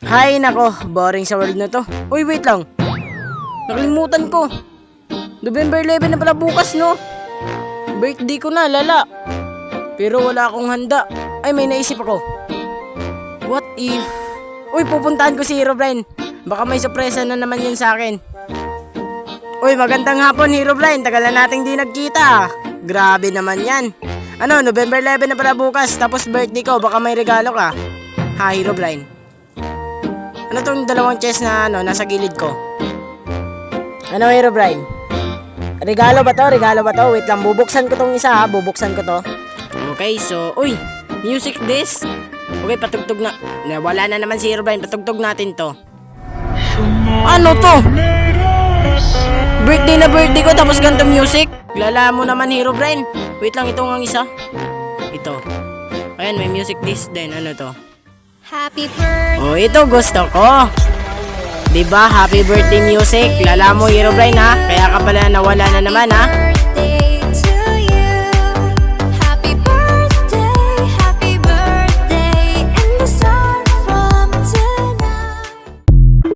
Hay nako, boring sa world na to. Uy, wait lang. Nakalimutan ko. November 11 na pala bukas, no? Birthday ko na, lala. Pero wala akong handa. Ay, may naisip ako. What if... Uy, pupuntahan ko si Herobrine. Baka may sorpresa na naman yun sa akin. Uy, magandang hapon, Herobrine. Tagal na nating di nagkita. Grabe naman yan. Ano, November 11 na pala bukas. Tapos birthday ko, baka may regalo ka. Ha, Herobrine? Ano tong dalawang chest na nasa gilid ko? Ano, Herobrine? Regalo ba to? Regalo ba to? Wait lang, bubuksan ko tong isa ha. Bubuksan ko to. Okay, so, uy, music disc. Okay, patugtog na. Wala na naman si Herobrine. Patugtog natin to. Ano to? Birthday na birthday ko tapos ganito music? Lala mo naman, Herobrine. Wait lang, ito ang isa. Ito. Ayan, may music disc din. Ano to? Happy birthday. Oh, ito gusto ko. Diba? Happy birthday music. Lala mo, Herobrine ha. Kaya ka pala nawala na naman ha.